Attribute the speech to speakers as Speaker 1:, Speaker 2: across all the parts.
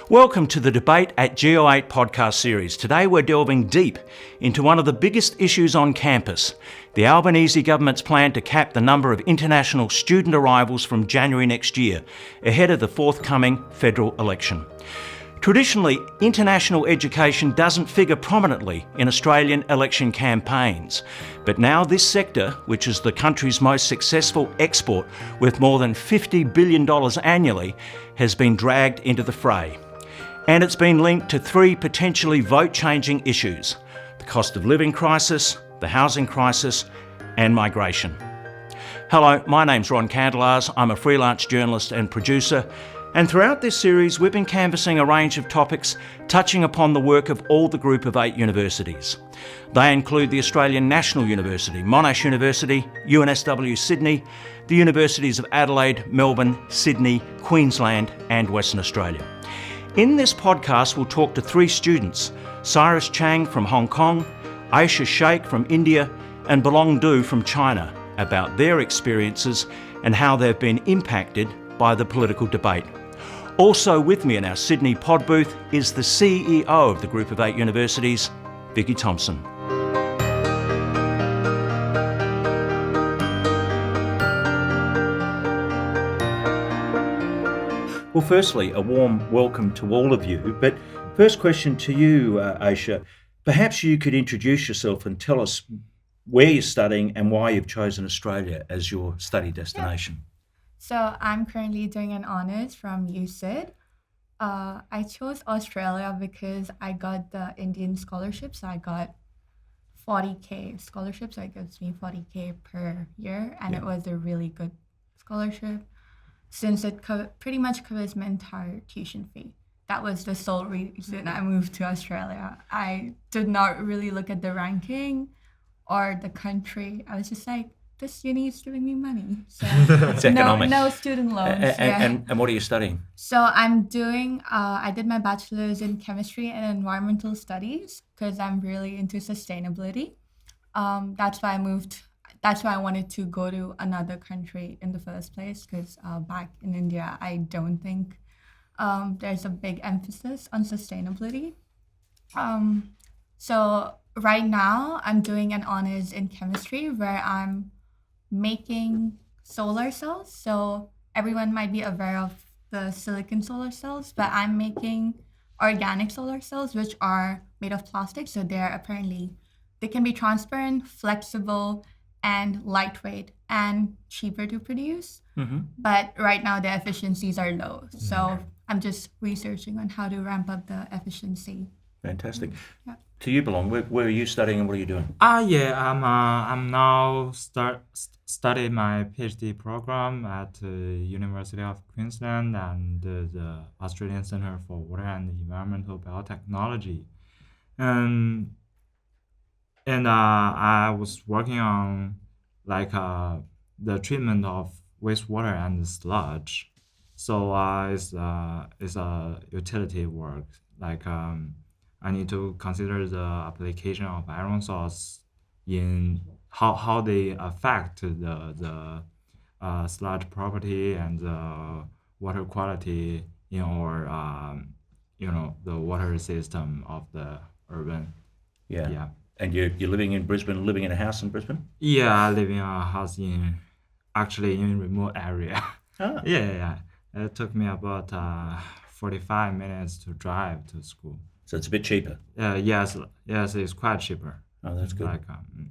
Speaker 1: Welcome to the Debate at Go8 podcast series. Today we're delving deep into one of the biggest issues on campus, the Albanese government's plan to cap the number of international student arrivals from January next year, ahead of the forthcoming federal election. Traditionally, international education doesn't figure prominently in Australian election campaigns. But now this sector, which is the country's most successful export with more than $50 billion annually, has been dragged into the fray. And it's been linked to three potentially vote-changing issues: the cost of living crisis, the housing crisis, and migration. Hello, my name's Ron Candelars. I'm a freelance journalist and producer. And throughout this series, we've been canvassing a range of topics touching upon the work of all the Group of 8 universities. They include the Australian National University, Monash University, UNSW Sydney, the Universities of Adelaide, Melbourne, Sydney, Queensland and Western Australia. In this podcast, we'll talk to three students: Cyrus Cheng from Hong Kong, Ayesha Shaikh from India and Bolong from China, about their experiences and how they've been impacted by the political debate. Also with me in our Sydney pod booth is the CEO of the Group of 8 universities, Vicky Thompson. Well, firstly, a warm welcome to all of you. But first question to you, Ayesha. Perhaps you could introduce yourself and tell us where you're studying and why you've chosen Australia as your study destination.
Speaker 2: So I'm currently doing an honours from UCID. I chose Australia because I got the Indian scholarship, so I got 40k scholarship, so it gives me 40k per year, and it was a really good scholarship since it pretty much covers my entire tuition fee. That was the sole reason I moved to Australia. I did not really look at the ranking or the country. I was just like, this uni is giving me money. So
Speaker 1: It's economic.
Speaker 2: No student loans.
Speaker 1: And what are you studying?
Speaker 2: So I'm doing, I did my bachelor's in chemistry and environmental studies because I'm really into sustainability. That's why I moved. That's why I wanted to go to another country in the first place, because back in India, I don't think there's a big emphasis on sustainability. So right now I'm doing an honors in chemistry where I'm making solar cells. So everyone might be aware of the silicon solar cells, but I'm making organic solar cells, which are made of plastic. So they can be transparent, flexible, and lightweight and cheaper to produce. Mm-hmm. But right now the efficiencies are low. So I'm just researching on how to ramp up the efficiency.
Speaker 1: Fantastic. Yeah. To you, Bolong, where are you studying and what are you doing?
Speaker 3: I'm now studying my PhD program at the University of Queensland and the Australian Centre for Water and Environmental Biotechnology. And I was working on the treatment of wastewater and sludge. So it's a utility work. I need to consider the application of iron salts in how they affect the sludge property and the water quality in our the water system of the urban.
Speaker 1: Yeah. And you're living in Brisbane, living in a house in Brisbane?
Speaker 3: Yeah, I live in a house in a remote area.
Speaker 1: Ah.
Speaker 3: Yeah. It took me about 45 minutes to drive to school.
Speaker 1: So it's a bit cheaper?
Speaker 3: Yes, it's quite cheaper.
Speaker 1: Oh, that's good.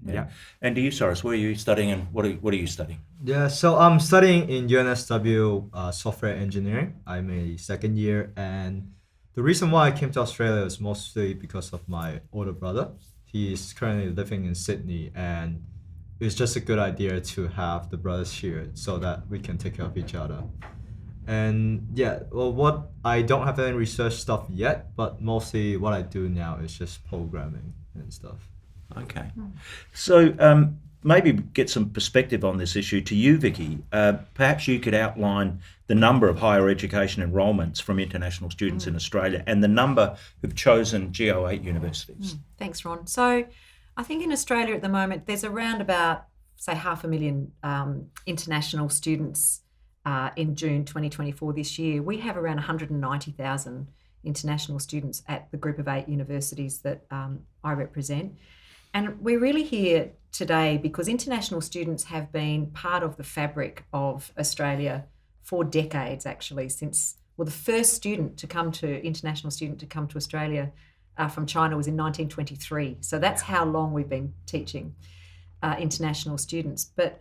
Speaker 3: Yeah.
Speaker 1: And do you, Cyrus, where are you studying and what are you studying?
Speaker 4: Yeah, so I'm studying in UNSW software engineering. I'm a second year, and the reason why I came to Australia is mostly because of my older brother. He's currently living in Sydney, and it's just a good idea to have the brothers here so that we can take care of each other. And what I don't have any research stuff yet, but mostly what I do now is just programming and stuff.
Speaker 1: Okay. So maybe get some perspective on this issue to you, Vicky. Perhaps you could outline the number of higher education enrolments from international students in Australia and the number who've chosen Go8 universities.
Speaker 5: Thanks, Ron. So I think in Australia at the moment, there's around about, say, 500,000 international students in June 2024 this year. We have around 190,000 international students at the group of 8 universities that I represent. And we're really here today because international students have been part of the fabric of Australia for decades, actually, since, well, the first international student to come to Australia from China was in 1923. So that's how long we've been teaching international students. But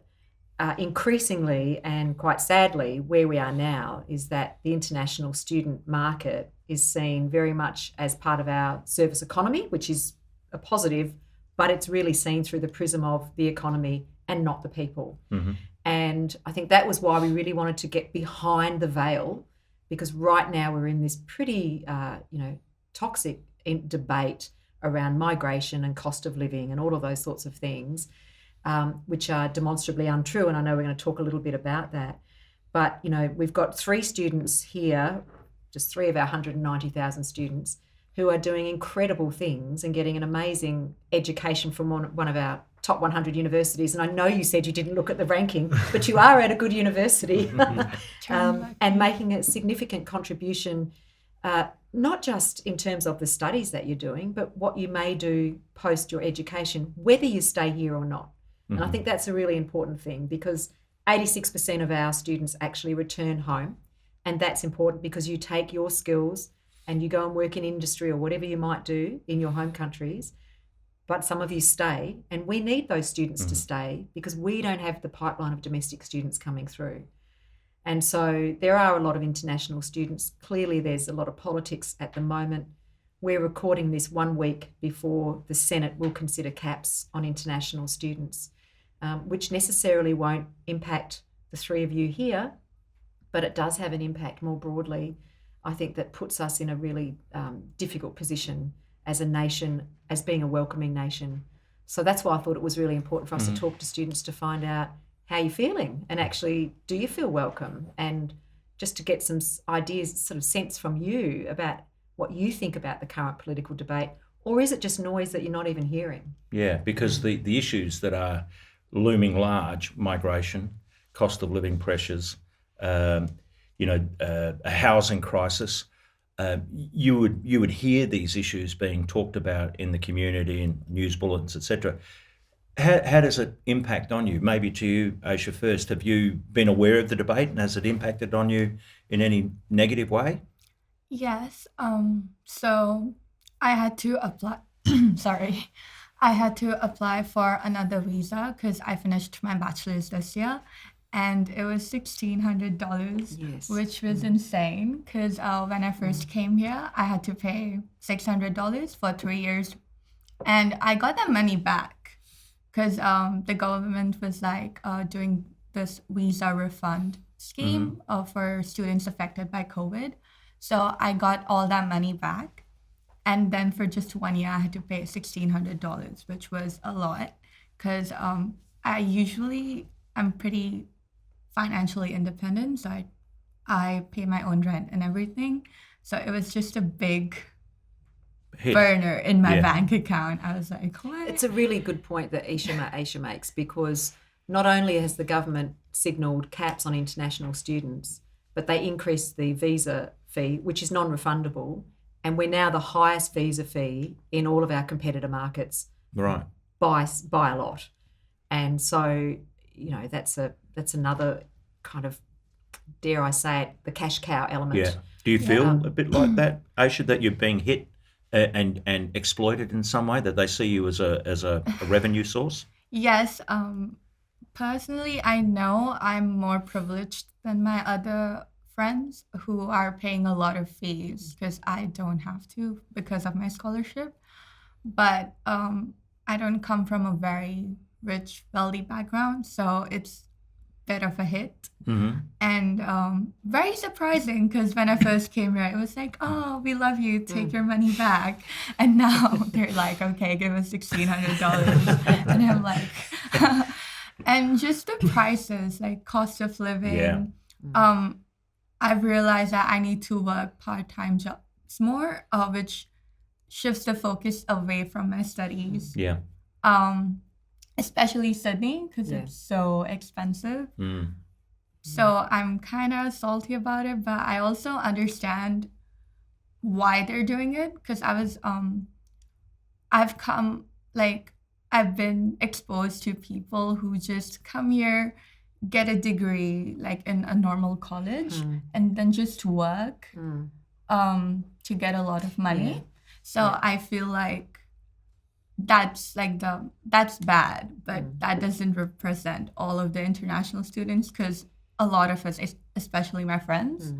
Speaker 5: increasingly and quite sadly, where we are now is that the international student market is seen very much as part of our service economy, which is a positive, but it's really seen through the prism of the economy and not the people.
Speaker 1: Mm-hmm.
Speaker 5: And I think that was why we really wanted to get behind the veil, because right now we're in this pretty, toxic debate around migration and cost of living and all of those sorts of things, which are demonstrably untrue. And I know we're going to talk a little bit about that. But, we've got 3 students here, just 3 of our 190,000 students, who are doing incredible things and getting an amazing education from one of our top 100 universities. And I know you said you didn't look at the ranking, but you are at a good university and making a significant contribution, not just in terms of the studies that you're doing, but what you may do post your education, whether you stay here or not.
Speaker 1: Mm-hmm.
Speaker 5: And I think that's a really important thing, because 86% of our students actually return home. And that's important because you take your skills and you go and work in industry or whatever you might do in your home countries, but some of you stay, and we need those students to stay because we don't have the pipeline of domestic students coming through. And so there are a lot of international students. Clearly there's a lot of politics at the moment. We're recording this 1 week before the Senate will consider caps on international students, which necessarily won't impact the 3 of you here, but it does have an impact more broadly. I think that puts us in a really difficult position as a nation, as being a welcoming nation. So that's why I thought it was really important for us to talk to students to find out how you're feeling and actually, do you feel welcome? And just to get some ideas, sort of sense from you about what you think about the current political debate, or is it just noise that you're not even hearing?
Speaker 1: Yeah, because the issues that are looming large, migration, cost of living pressures, a housing crisis, you would hear these issues being talked about in the community and news bulletins, etc. How does it impact on you? Maybe to you, Ayesha, first. Have you been aware of the debate, and has it impacted on you in any negative way?
Speaker 2: Yes. So I had to apply. Sorry, I had to apply for another visa because I finished my bachelor's this year, and it was $1,600,
Speaker 5: Yes.
Speaker 2: which was insane. Because when I first came here, I had to pay $600 for 3 years, and I got that money back because the government was doing this visa refund scheme for students affected by COVID. So I got all that money back. And then for just 1 year, I had to pay $1,600, which was a lot because I'm pretty financially independent. So I pay my own rent and everything. So it was just a big burner in my bank account. I was like, what?
Speaker 5: It's a really good point that Ayesha makes, because not only has the government signalled caps on international students, but they increased the visa fee, which is non-refundable, and we're now the highest visa fee in all of our competitor markets,
Speaker 1: Right.
Speaker 5: by a lot. And so, that's another kind of, dare I say it, the cash cow element.
Speaker 1: Yeah. Do you feel a bit like that, Ayesha, that you're being hit and exploited in some way, that they see you as a revenue source?
Speaker 2: Yes. Personally, I know I'm more privileged than my other friends who are paying a lot of fees because I don't have to because of my scholarship. But I don't come from a very rich, wealthy background, so it's a bit of a hit.
Speaker 1: Mm-hmm.
Speaker 2: And very surprising because when I first came here, it was like, oh, we love you, take your money back. And now they're like, okay, give us $1,600. And I'm like, and just the prices, like cost of living. I've realized that I need to work part-time jobs more, which shifts the focus away from my studies.
Speaker 1: Yeah.
Speaker 2: Especially Sydney because it's so expensive. So I'm kind of salty about it, but I also understand why they're doing it, because I've come like I've been exposed to people who just come here, get a degree like in a normal college, and then just work to get a lot of money.
Speaker 5: Yeah.
Speaker 2: So I feel like that's that's bad, but that doesn't represent all of the international students, because a lot of us, especially my friends,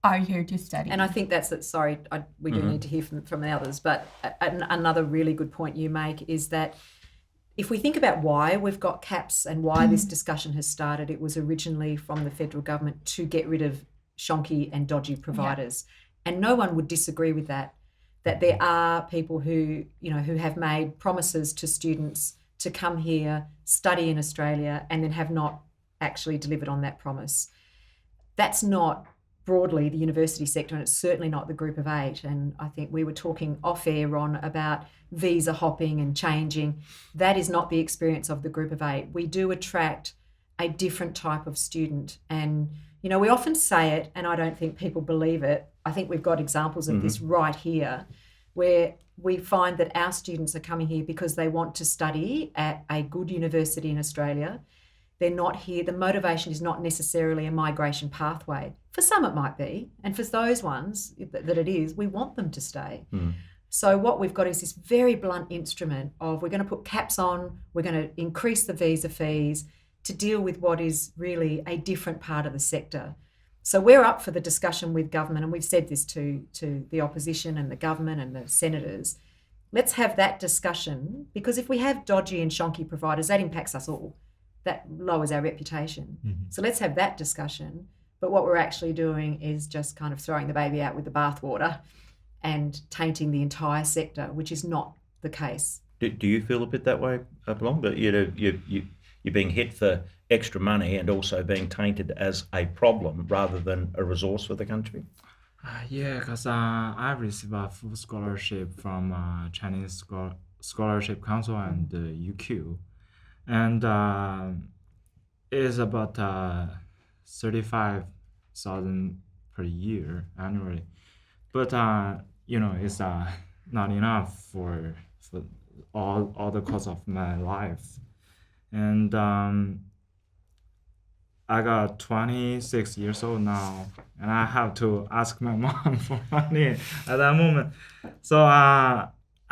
Speaker 2: are here to study.
Speaker 5: And I think that's it. Sorry, we do need to hear from the others. But another really good point you make is that if we think about why we've got caps and why this discussion has started, it was originally from the federal government to get rid of shonky and dodgy providers. And no one would disagree with that there are people who have made promises to students to come here, study in Australia, and then have not actually delivered on that promise. That's not broadly the university sector, and it's certainly not the group of 8. And I think we were talking off air, Ron, about visa hopping and changing. That is not the experience of the group of 8. We do attract a different type of student. And, we often say it, and I don't think people believe it. I think we've got examples of this right here, where we find that our students are coming here because they want to study at a good university in Australia. They're not here. The motivation is not necessarily a migration pathway. For some it might be, and for those ones that it is, we want them to stay. So what we've got is this very blunt instrument of we're going to put caps on, we're going to increase the visa fees to deal with what is really a different part of the sector. So we're up for the discussion with government, and we've said this to the opposition and the government and the senators. Let's have that discussion, because if we have dodgy and shonky providers, that impacts us all. That lowers our reputation. So let's have that discussion. But what we're actually doing is just kind of throwing the baby out with the bathwater and tainting the entire sector, which is not the case.
Speaker 1: Do you feel a bit that way, Bolong? That you're being hit for extra money and also being tainted as a problem rather than a resource for the country?
Speaker 3: Yeah, because I received a full scholarship from Chinese Scholarship Council and UQ. And it's about 35,000 per year annually, but it's not enough for all the cost of my life. And I got 26 years old now, and I have to ask my mom for money at that moment. So I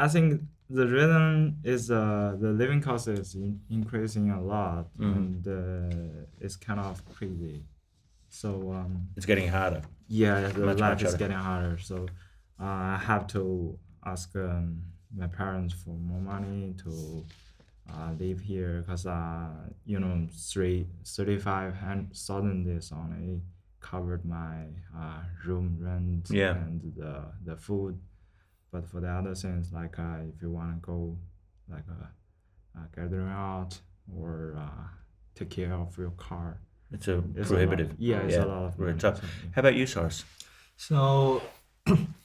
Speaker 3: think the reason is the living cost is increasing a lot, and it's kind of crazy. So
Speaker 1: it's getting harder.
Speaker 3: Yeah, the
Speaker 1: Much
Speaker 3: life is
Speaker 1: harder.
Speaker 3: getting harder. So I have to ask my parents for more money to live here, because 35,000 is only covered my room rent and the food. But for the other things, like if you want to go like gathering out or take care of your car,
Speaker 1: It's prohibitive.
Speaker 3: It's a lot of
Speaker 1: Very
Speaker 3: money.
Speaker 1: tough. How about you, Cyrus?
Speaker 4: So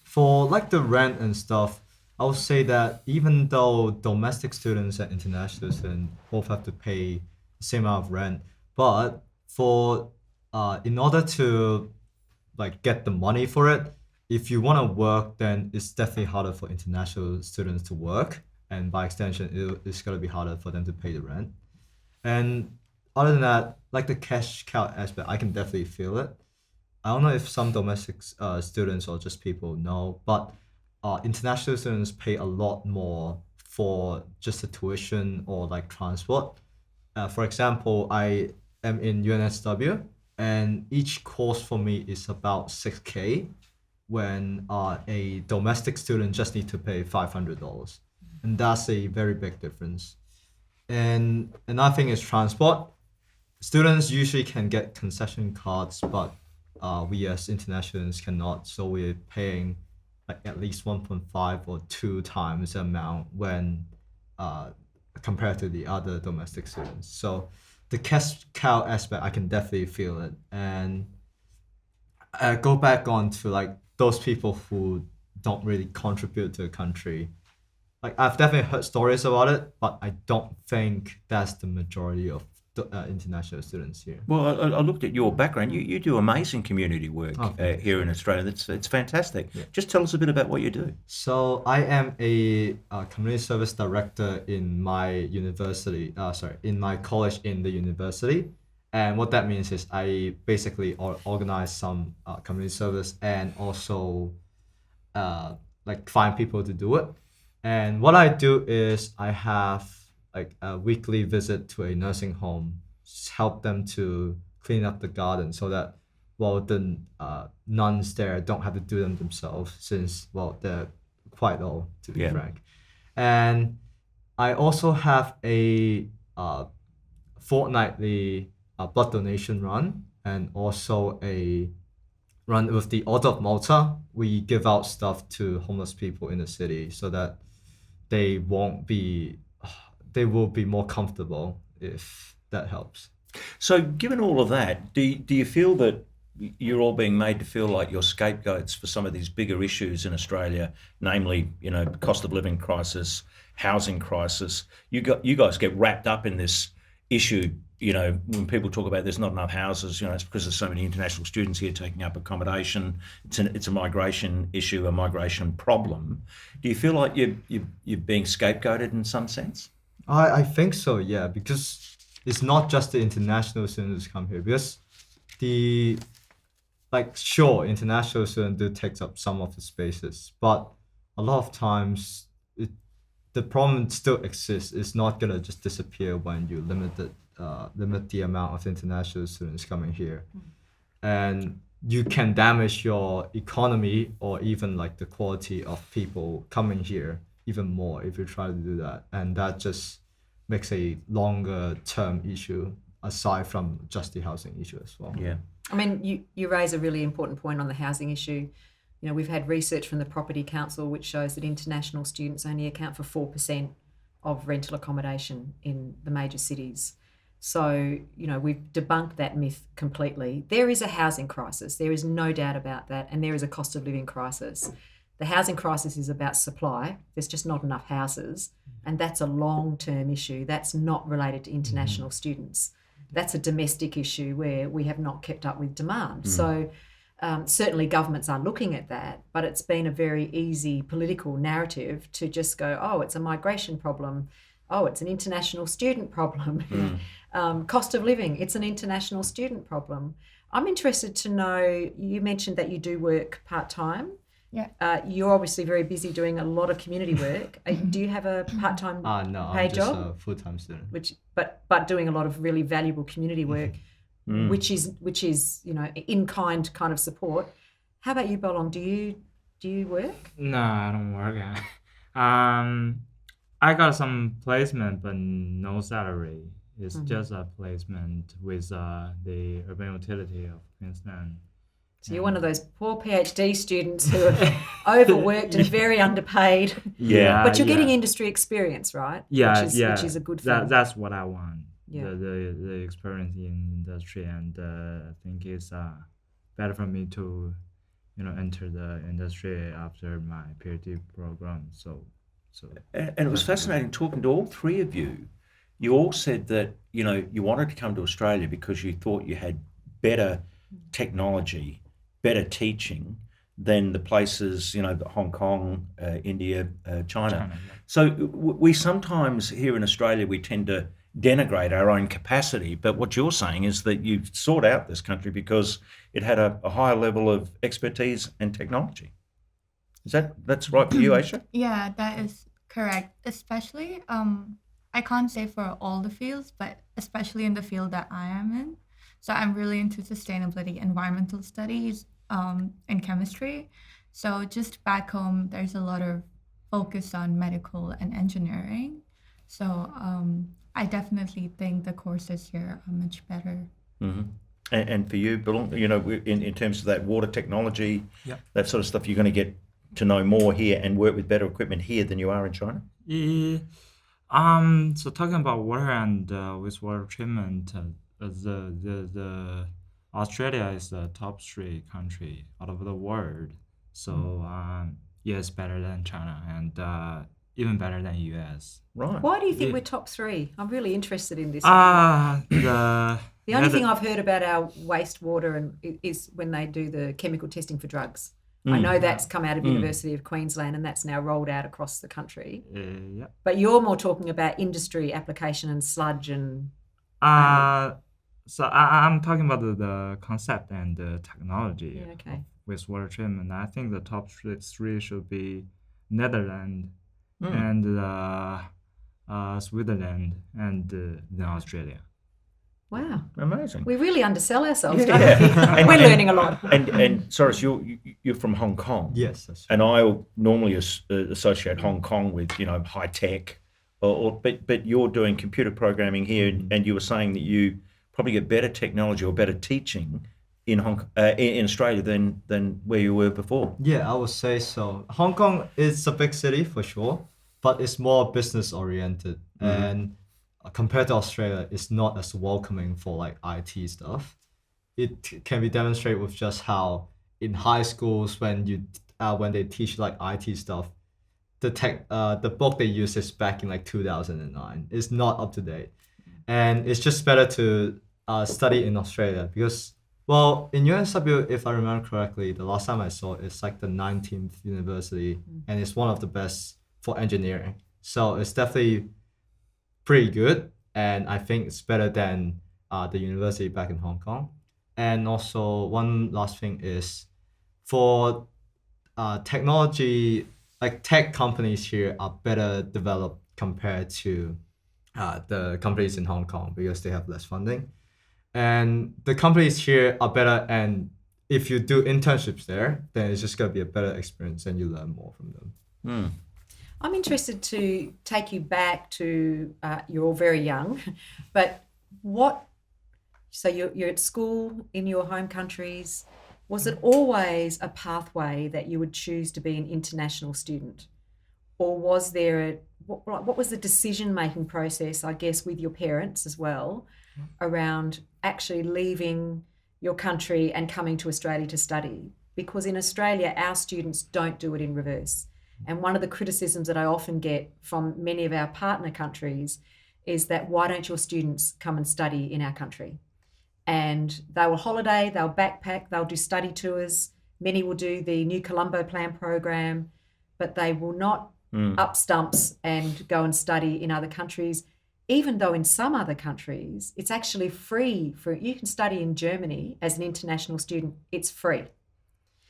Speaker 4: for like the rent and stuff, I would say that even though domestic students and international students both have to pay the same amount of rent, but for in order to like get the money for it, if you want to work, then it's definitely harder for international students to work, and by extension, it's gonna be harder for them to pay the rent. And other than that, like the cash cow aspect, I can definitely feel it. I don't know if some domestic students or just people know, but international students pay a lot more for just the tuition or like transport. For example, I am in UNSW, and each course for me is about 6K, when a domestic student just need to pay $500, and that's a very big difference. And another thing is transport. Students usually can get concession cards, but we as internationals cannot, so we're paying like at least 1.5 or 2 times the amount when compared to the other domestic students. So the cash cow aspect, I can definitely feel it. And go back on to like those people who don't really contribute to the country. Like I've definitely heard stories about it, but I don't think that's the majority of international students here.
Speaker 1: Well, I looked at your background. You do amazing community work here in Australia. It's fantastic.
Speaker 4: Yeah.
Speaker 1: Just tell us a bit about what you do.
Speaker 4: So I am a community service director in my university. In my college in the university, and what that means is I basically organize some community service and also like find people to do it. And what I do is I have like a weekly visit to a nursing home, help them to clean up the garden so that the nuns there don't have to do them themselves since they're quite old, to be frank. And I also have a fortnightly blood donation run and also a run with the Order of Malta. We give out stuff to homeless people in the city so that they will be more comfortable, if that helps.
Speaker 1: So given all of that, do you feel that you're all being made to feel like you're scapegoats for some of these bigger issues in Australia, namely, cost of living crisis, housing crisis? You guys get wrapped up in this issue. When people talk about there's not enough houses, it's because there's so many international students here taking up accommodation. It's a migration issue, a migration problem. Do you feel like you're being scapegoated in some sense?
Speaker 4: I think so, yeah, because it's not just the international students who come here, because international students do take up some of the spaces, but a lot of times the problem still exists. It's not gonna just disappear when you limit the amount of international students coming here, and you can damage your economy or even like the quality of people coming here even more if you try to do that, and that just makes a longer term issue aside from just the housing issue as well.
Speaker 1: Yeah.
Speaker 5: I mean, you raise a really important point on the housing issue. We've had research from the Property Council which shows that international students only account for 4% of rental accommodation in the major cities. So, we've debunked that myth completely. There is a housing crisis. There is no doubt about that. And there is a cost of living crisis. The housing crisis is about supply. There's just not enough houses. And that's a long-term issue. That's not related to international students. That's a domestic issue where we have not kept up with demand. So certainly governments are looking at that, but it's been a very easy political narrative to just go, oh, it's a migration problem. Oh, it's an international student problem. Cost of living, it's an international student problem. I'm interested to know, you mentioned that you do work part-time.
Speaker 2: Yeah.
Speaker 5: You're obviously very busy doing a lot of community work. Do you have a part-time
Speaker 4: No,
Speaker 5: paid
Speaker 4: I'm just
Speaker 5: job?
Speaker 4: a full-time student.
Speaker 5: But doing a lot of really valuable community work, which is in-kind kind of support. How about you, Bolong? Do you work?
Speaker 3: No, I don't work. I got some placement, but no salary. It's just a placement with the urban utility of Queensland.
Speaker 5: So you're one of those poor PhD students who are overworked and very underpaid.
Speaker 1: Yeah.
Speaker 5: But you're getting industry experience, right?
Speaker 3: Yeah,
Speaker 5: which is a good thing.
Speaker 3: That's what I want.
Speaker 5: Yeah.
Speaker 3: The experience in industry, and I think it's better for me to, enter the industry after my PhD program. So.
Speaker 1: And it was fascinating talking to all three of you. You all said that, you wanted to come to Australia because you thought you had better technology, better teaching than the places, Hong Kong, India, China. So we sometimes here in Australia, we tend to denigrate our own capacity. But what you're saying is that you sought out this country because it had a higher level of expertise and technology. That's right for you, Ayesha?
Speaker 2: Yeah, that is correct. Especially, I can't say for all the fields, but especially in the field that I am in. So I'm really into sustainability, environmental studies, and chemistry. So just back home, there's a lot of focus on medical and engineering. So I definitely think the courses here are much better.
Speaker 1: Mm-hmm. And for you, Bolong, in terms of that water technology, that sort of stuff, you're going to get to know more here and work with better equipment here than you are in China?
Speaker 3: So talking about water and wastewater treatment, the Australia is the top 3 country out of the world. So it's better than China, and even better than US.
Speaker 1: Right.
Speaker 5: Why do you think
Speaker 3: Yeah.
Speaker 5: we're top 3? I'm really interested in this.
Speaker 3: The
Speaker 5: only thing I've heard about our wastewater is when they do the chemical testing for drugs. I know that's come out of University of Queensland and that's now rolled out across the country.
Speaker 3: yeah.
Speaker 5: But you're more talking about industry application and sludge and
Speaker 3: So I'm talking about the concept and the technology
Speaker 5: Yeah, okay.
Speaker 3: of wastewater treatment. I think the top three should be Netherlands and Switzerland and then Australia.
Speaker 5: wow.
Speaker 1: Amazing.
Speaker 5: We really undersell ourselves,
Speaker 1: Yeah.
Speaker 5: don't we? We're learning a lot.
Speaker 1: And Cyrus, you're from Hong Kong.
Speaker 4: Yes, that's
Speaker 1: And I normally associate Hong Kong with high tech, but you're doing computer programming here, and you were saying that you probably get better technology or better teaching in in Australia than where you were before.
Speaker 4: Yeah, I would say so. Hong Kong is a big city for sure, but it's more business oriented. And compared to Australia, it's not as welcoming for like IT stuff. It can be demonstrated with just how in high schools when they teach like IT stuff, the book they use is back in like 2009. It's not up to date, and it's just better to study in Australia because, well, in UNSW, if I remember correctly, the last time I saw it, it's like the 19th university, and it's one of the best for engineering. So it's definitely pretty good, and I think it's better than the university back in Hong Kong. And also, one last thing is for technology, like tech companies here are better developed compared to the companies in Hong Kong because they have less funding. And the companies here are better, and if you do internships there, then it's just going to be a better experience and you learn more from them.
Speaker 5: I'm interested to take you back to you're all very young, but so you're at school in your home countries. Was it always a pathway that you would choose to be an international student? Or was there what was the decision-making process, I guess, with your parents as well, around actually leaving your country and coming to Australia to study? Because in Australia, our students don't do it in reverse. And one of the criticisms that I often get from many of our partner countries is that why don't your students come and study in our country? And they will holiday, they'll backpack, they'll do study tours. Many will do the New Colombo Plan program, but they will not up stumps and go and study in other countries, even though in some other countries, it's actually free you can study in Germany as an international student, it's free.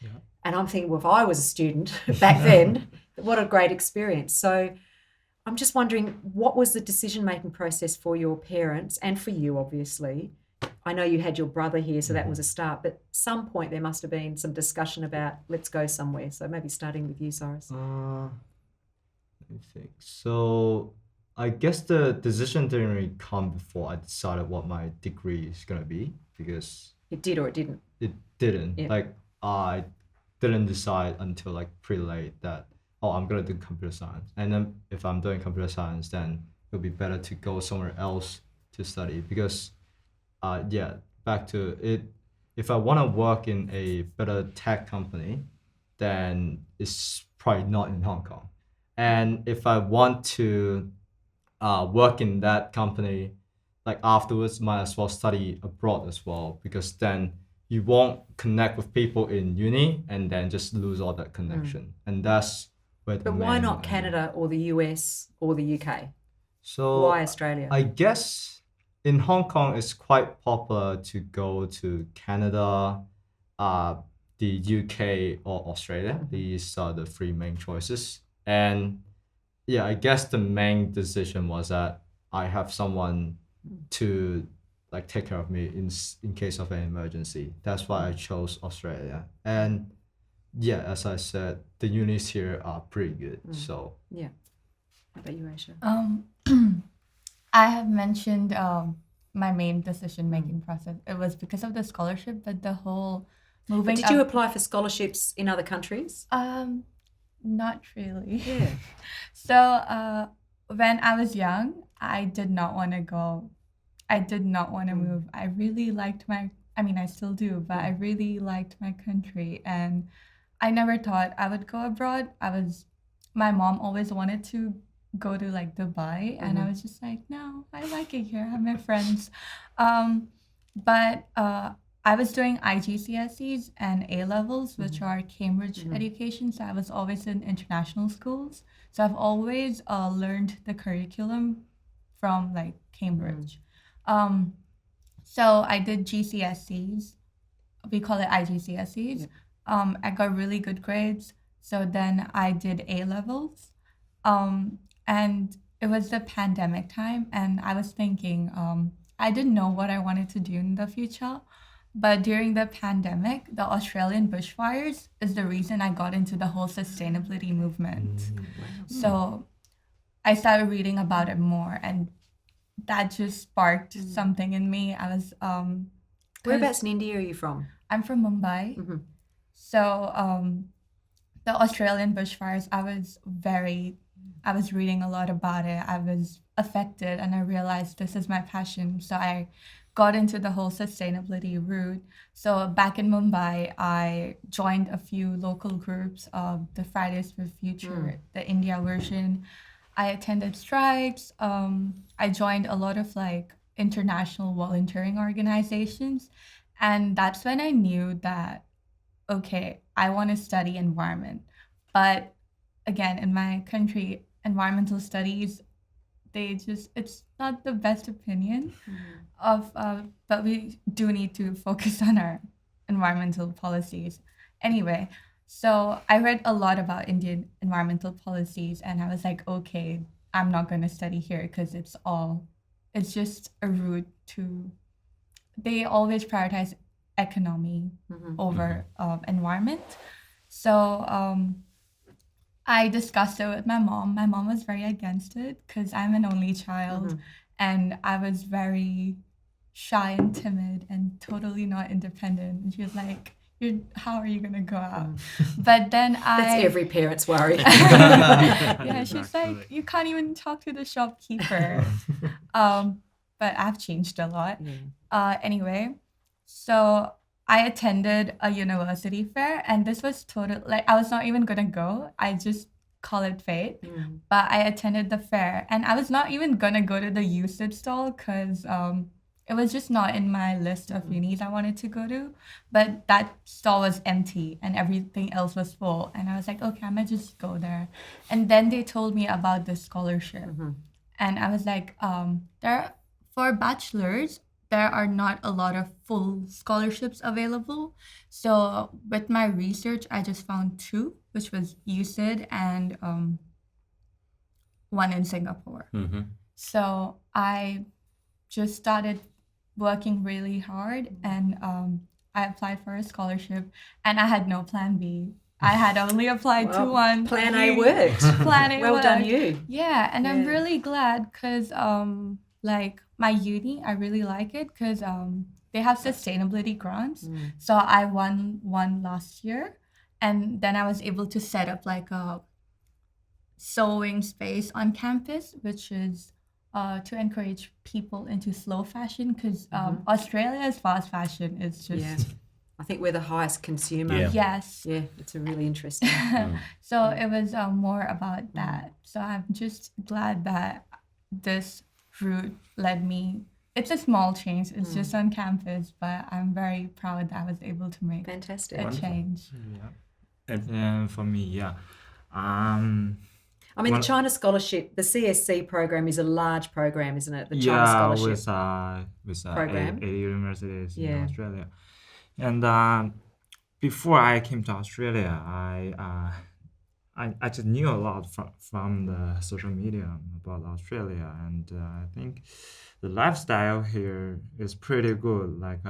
Speaker 5: Yeah. And I'm thinking, well, if I was a student back then, what a great experience. So I'm just wondering, what was the decision-making process for your parents and for you, obviously? I know you had your brother here, so that was a start, but at some point there must have been some discussion about let's go somewhere. So maybe starting with you, Cyrus.
Speaker 4: Let me think. So I guess the decision didn't really come before I decided what my degree is going to be because
Speaker 5: It did or it didn't?
Speaker 4: it didn't.
Speaker 5: Yeah.
Speaker 4: Like I didn't decide until like pretty late that, oh, I'm going to do computer science. And then if I'm doing computer science, then it'll be better to go somewhere else to study because back to it, if I want to work in a better tech company, then it's probably not in Hong Kong. And if I want to work in that company, like afterwards, might as well study abroad as well, because then you won't connect with people in uni and then just lose all that connection. And that's where the
Speaker 5: But why
Speaker 4: main
Speaker 5: not
Speaker 4: idea.
Speaker 5: Canada or the US or the UK?
Speaker 4: So
Speaker 5: Why Australia?
Speaker 4: I guess in Hong Kong, it's quite popular to go to Canada, the UK, or Australia. These are the three main choices. And yeah, I guess the main decision was that I have someone to like take care of me in case of an emergency. That's why I chose Australia. And yeah, as I said, the unis here are pretty good. So
Speaker 5: Yeah. How about you, Ayesha?
Speaker 2: I have mentioned my main decision-making process. It was because of the scholarship, but the whole moving.
Speaker 5: Did you apply for scholarships in other countries?
Speaker 2: Not really.
Speaker 5: Yeah.
Speaker 2: So when I was young, I did not want to go. I did not want to move. I really liked I still do, but I really liked my country, and I never thought I would go abroad. my mom always wanted to go to like Dubai, and I was just like, no, I like it here. I have my friends. But I was doing IGCSEs and A levels, which are Cambridge education. So I was always in international schools. So I've always learned the curriculum from like Cambridge. So I did GCSEs. We call it IGCSEs. I got really good grades. So then I did A levels. And it was the pandemic time, and I was thinking, I didn't know what I wanted to do in the future. But during the pandemic, the Australian bushfires is the reason I got into the whole sustainability movement. So I started reading about it more, and that just sparked something in me. I was
Speaker 5: Whereabouts in India are you from?
Speaker 2: I'm from Mumbai. So the Australian bushfires, I was reading a lot about it. I was affected, and I realized this is my passion. So I got into the whole sustainability route. So back in Mumbai, I joined a few local groups, the Fridays for Future, the India version. I attended strikes. I joined a lot of like international volunteering organizations. And that's when I knew that, okay, I want to study environment. But again, in my country, environmental studies, it's not the best opinion of, but we do need to focus on our environmental policies. Anyway, so I read a lot about Indian environmental policies, and I was like, okay, I'm not going to study here because it's just a route to, they always prioritize economy over environment. So I discussed it with my mom. My mom was very against it because I'm an only child, and I was very shy and timid and totally not independent. And she was like, how are you going to go out? But then
Speaker 5: That's every parent's worry.
Speaker 2: yeah, she's like, you can't even talk to the shopkeeper. But I've changed a lot. Anyway, so I attended a university fair, and this was total, like, I was not even gonna go. I just call it fate. But I attended the fair, and I was not even gonna go to the UCID stall because it was just not in my list of unis I wanted to go to. But that stall was empty, and everything else was full. And I was like, okay, I'm gonna just go there. And then they told me about this scholarship, and I was like, for bachelors, there are not a lot of full scholarships available. So with my research, I just found two, which was UCID and one in Singapore. So I just started working really hard, and I applied for a scholarship, and I had no plan B. I had only applied to one.
Speaker 5: Plan A worked.
Speaker 2: Plan A
Speaker 5: well
Speaker 2: worked.
Speaker 5: done you.
Speaker 2: Yeah, and I'm really glad because like my uni, I really like it because they have sustainability grants. So I won one last year, and then I was able to set up like a sewing space on campus, which is to encourage people into slow fashion because Australia's fast fashion is just
Speaker 5: I think we're the highest consumer.
Speaker 2: yes.
Speaker 5: Yeah, it's a really interesting.
Speaker 2: So it was more about that. So I'm just glad that this route led me. It's a small change. It's just on campus, but I'm very proud that I was able to make
Speaker 5: Fantastic.
Speaker 2: a change.
Speaker 3: And for me,
Speaker 5: I mean, the China Scholarship, the CSC program is a large program, isn't it? The China Scholarship
Speaker 3: with
Speaker 5: program.
Speaker 3: 80 universities in Australia. And before I came to Australia, I just knew a lot from the social media about Australia, and I think the lifestyle here is pretty good. Like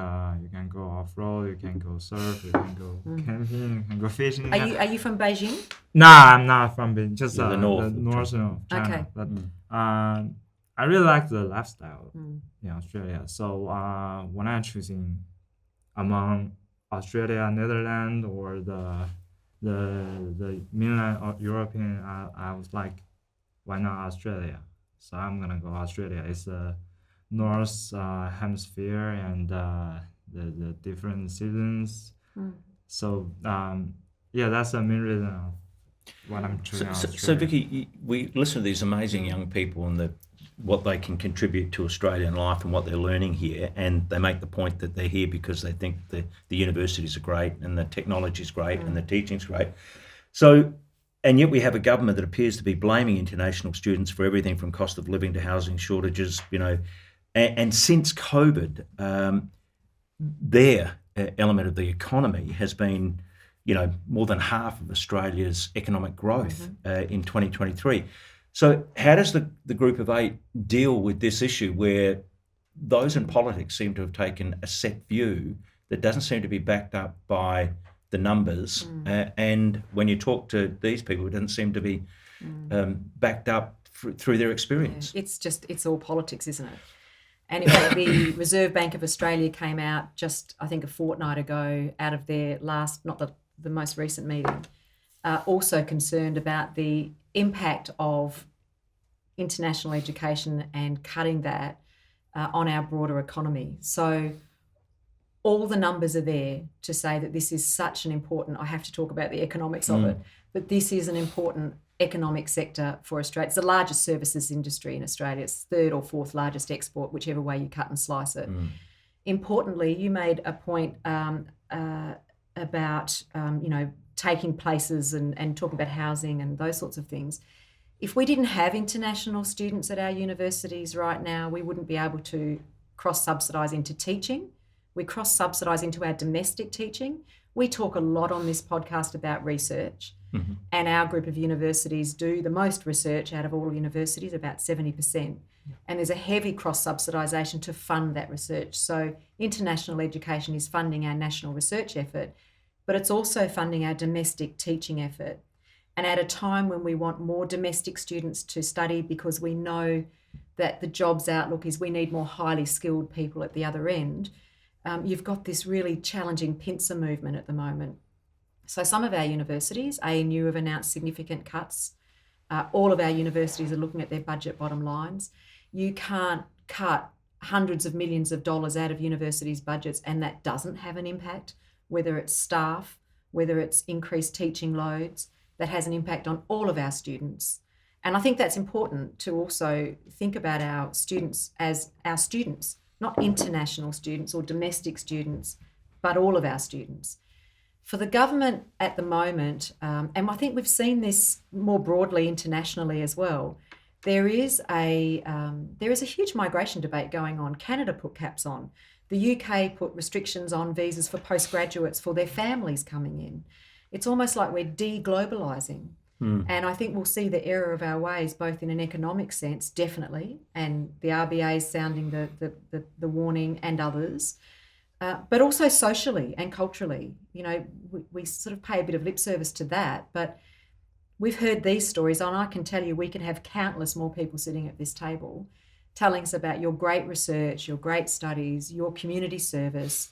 Speaker 3: you can go off road, you can go surf, you can go camping, you can go fishing.
Speaker 5: Are you from Beijing?
Speaker 3: Nah, I'm not from Beijing, just
Speaker 1: the
Speaker 3: the northern of China.
Speaker 5: Okay.
Speaker 3: But I really like the lifestyle in Australia. So when I'm choosing among Australia, Netherlands, or the mainland or European, I was like, why not Australia? So I'm gonna go Australia. It's a north hemisphere, and the different seasons. So that's the main reason when I'm
Speaker 1: So,
Speaker 3: choosing
Speaker 1: so,
Speaker 3: Australia.
Speaker 1: so Vicky, we listen to these amazing young people and what they can contribute to Australian life and what they're learning here, and they make the point that they're here because they think the universities are great and the technology is great and the teaching's great. So, and yet we have a government that appears to be blaming international students for everything from cost of living to housing shortages, and since COVID, their element of the economy has been, more than half of Australia's economic growth in 2023. So how does the Group of Eight deal with this issue where those in politics seem to have taken a set view that doesn't seem to be backed up by the numbers, and when you talk to these people, it doesn't seem to be backed up through their experience?
Speaker 5: Yeah, it's all politics, isn't it? And in fact, the Reserve Bank of Australia came out just, I think, a fortnight ago out of their last, not the most recent meeting, also concerned about the impact of international education and cutting that on our broader economy. So all the numbers are there to say that this is such an important, I have to talk about the economics of it, but this is an important economic sector for Australia. It's the largest services industry in Australia. It's third or fourth largest export, whichever way you cut and slice it. Importantly, you made a point about taking places and talking about housing and those sorts of things. If we didn't have international students at our universities right now, we wouldn't be able to cross-subsidise into teaching. We cross-subsidise into our domestic teaching. We talk a lot on this podcast about research, and our group of universities do the most research out of all universities, about 70%. And there's a heavy cross-subsidisation to fund that research. So international education is funding our national research effort, but it's also funding our domestic teaching effort. And at a time when we want more domestic students to study because we know that the jobs outlook is we need more highly skilled people at the other end, you've got this really challenging pincer movement at the moment. So some of our universities, ANU, have announced significant cuts. All of our universities are looking at their budget bottom lines. You can't cut hundreds of millions of dollars out of universities' budgets and that doesn't have an impact, whether it's staff, whether it's increased teaching loads. That has an impact on all of our students. And I think that's important to also think about our students as our students, not international students or domestic students, but all of our students. For the government at the moment, and I think we've seen this more broadly internationally as well, there is a huge migration debate going on. Canada put caps on. The UK put restrictions on visas for postgraduates for their families coming in. It's almost like we're de-globalising. And I think we'll see the error of our ways, both in an economic sense, definitely, and the RBA is sounding the warning and others, but also socially and culturally. We sort of pay a bit of lip service to that, but we've heard these stories, and I can tell you we can have countless more people sitting at this table telling us about your great research, your great studies, your community service.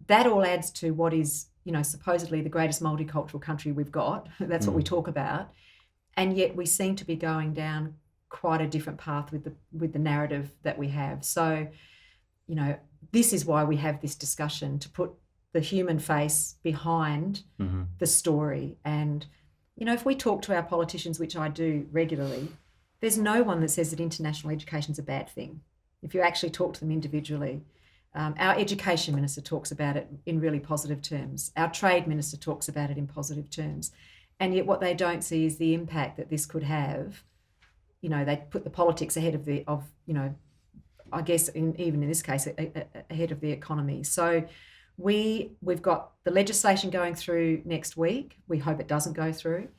Speaker 5: That all adds to what is supposedly the greatest multicultural country we've got. That's what we talk about. And yet we seem to be going down quite a different path with the narrative that we have. So, this is why we have this discussion, to put the human face behind the story. And, if we talk to our politicians, which I do regularly, there's no one that says that international education is a bad thing. If you actually talk to them individually, our education minister talks about it in really positive terms. Our trade minister talks about it in positive terms. And yet what they don't see is the impact that this could have. They put the politics ahead of I guess even in this case, ahead of the economy. So we've got the legislation going through next week. We hope it doesn't go through.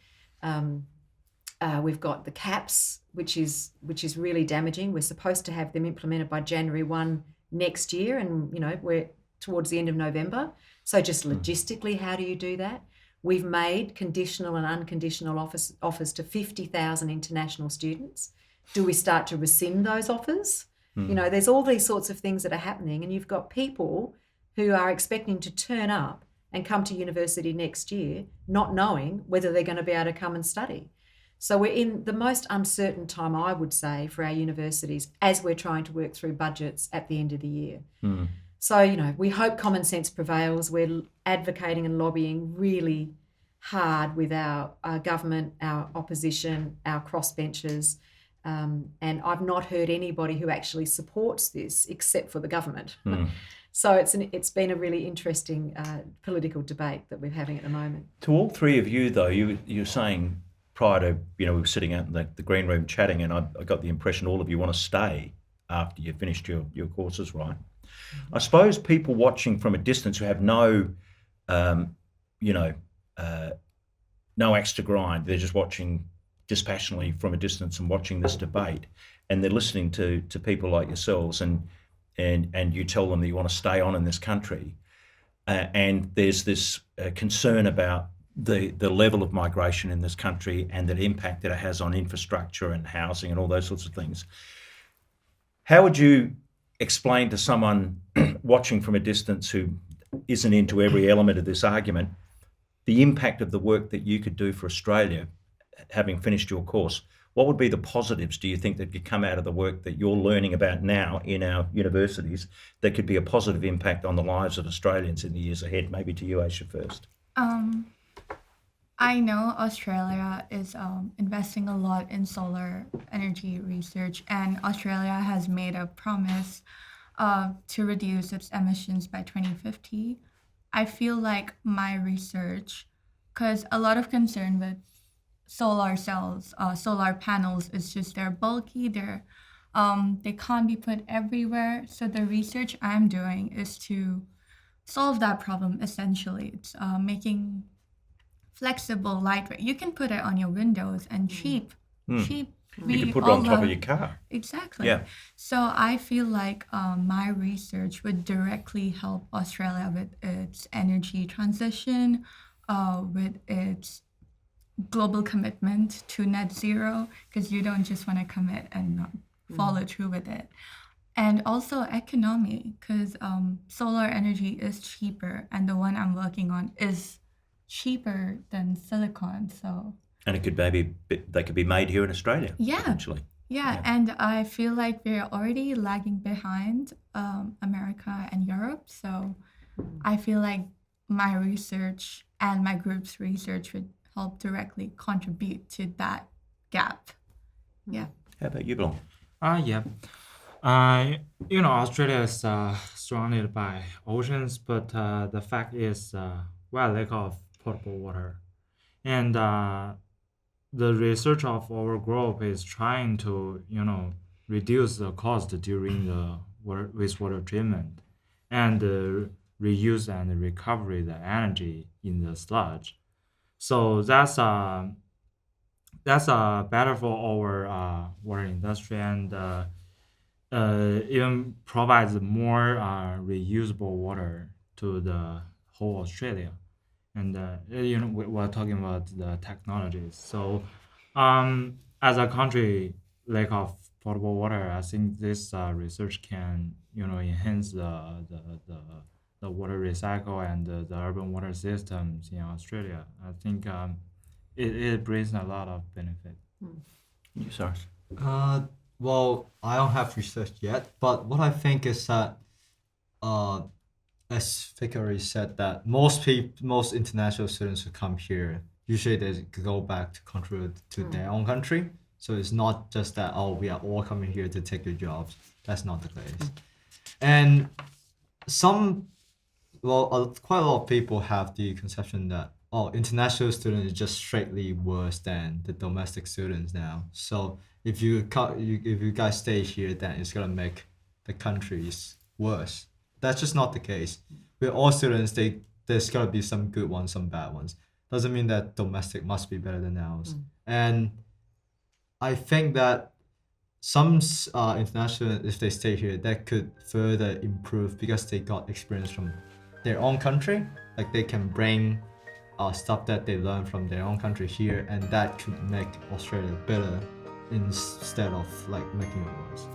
Speaker 5: We've got the caps, which is really damaging. We're supposed to have them implemented by January 1 next year, and we're towards the end of November. So just logistically, how do you do that? We've made conditional and unconditional offers to 50,000 international students. Do we start to rescind those offers? There's all these sorts of things that are happening, and you've got people who are expecting to turn up and come to university next year not knowing whether they're going to be able to come and study. So we're in the most uncertain time, I would say, for our universities as we're trying to work through budgets at the end of the year. So, we hope common sense prevails. We're advocating and lobbying really hard with our government, our opposition, our crossbenchers. And I've not heard anybody who actually supports this except for the government. So it's been a really interesting political debate that we're having at the moment.
Speaker 1: To all three of you, though, you're saying prior to, we were sitting out in the green room chatting, and I got the impression all of you want to stay after you've finished your courses, right? I suppose people watching from a distance who have no axe to grind, they're just watching dispassionately from a distance and watching this debate, and they're listening to people like yourselves, and you tell them that you want to stay on in this country, and there's this concern about the level of migration in this country and the impact that it has on infrastructure and housing and all those sorts of things. How would you explain to someone watching from a distance who isn't into every element of this argument the impact of the work that you could do for Australia, having finished your course? What would be the positives, do you think, that could come out of the work that you're learning about now in our universities that could be a positive impact on the lives of Australians in the years ahead? Maybe to you, Ayesha, first.
Speaker 2: I know Australia is investing a lot in solar energy research, and Australia has made a promise to reduce its emissions by 2050. I feel like my research, because a lot of concern with solar cells, solar panels, is just they're bulky, they can't be put everywhere. So the research I'm doing is to solve that problem. Essentially, it's making flexible, lightweight. You can put it on your windows, and cheap.
Speaker 1: You can put it on top of your car.
Speaker 2: Exactly.
Speaker 1: Yeah.
Speaker 2: So I feel like my research would directly help Australia with its energy transition, with its global commitment to net zero, because you don't just want to commit and not follow through with it. And also economy, because solar energy is cheaper, and the one I'm working on is cheaper than silicon. So. And
Speaker 1: it could they could be made here in Australia.
Speaker 2: Yeah.
Speaker 1: Potentially.
Speaker 2: Yeah, and I feel like we're already lagging behind America and Europe. So I feel like my research and my group's research would help directly contribute to that gap. Yeah.
Speaker 1: How about you, Bolong?
Speaker 3: Yeah. Australia is surrounded by oceans, but the fact is, lack of potable water. And the research of our group is trying to, reduce the cost during the wastewater treatment and reuse and recovery the energy in the sludge. So that's better for our water industry, and even provides more reusable water to the whole Australia. And we're talking about the technologies. So as a country, lack of potable water, I think this research can enhance the water recycle and the urban water systems in Australia. I think it brings a lot of benefit.
Speaker 1: You, Cyrus?
Speaker 4: Well, I don't have research yet, but what I think is that as Vic already said, that most international students who come here, usually they go back to contribute to their own country. So it's not just that, we are all coming here to take your jobs. That's not the case. And quite a lot of people have the conception that, international students is just straightly worse than the domestic students now. So if you guys stay here, then it's gonna make the countries worse. That's just not the case. We're all students. There's gotta be some good ones, some bad ones. Doesn't mean that domestic must be better than ours. And I think that some international, if they stay here, that could further improve because they got experience from their own country. Like they can bring stuff that they learn from their own country here, and that could make Australia better instead of making it worse.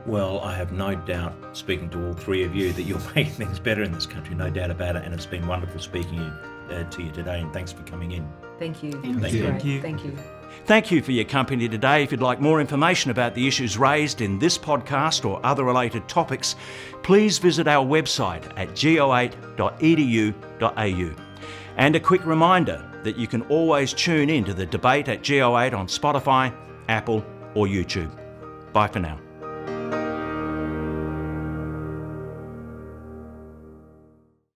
Speaker 1: Well, I have no doubt, speaking to all three of you, that you're making things better in this country, no doubt about it. And it's been wonderful speaking to you today, and thanks for coming in.
Speaker 5: Thank you.
Speaker 2: Thank
Speaker 1: you.
Speaker 5: Thank you. Thank you.
Speaker 1: Thank you for your company today. If you'd like more information about the issues raised in this podcast or other related topics, please visit our website at go8.edu.au. And a quick reminder that you can always tune in to the debate at Go8 on Spotify, Apple or YouTube. Bye for now.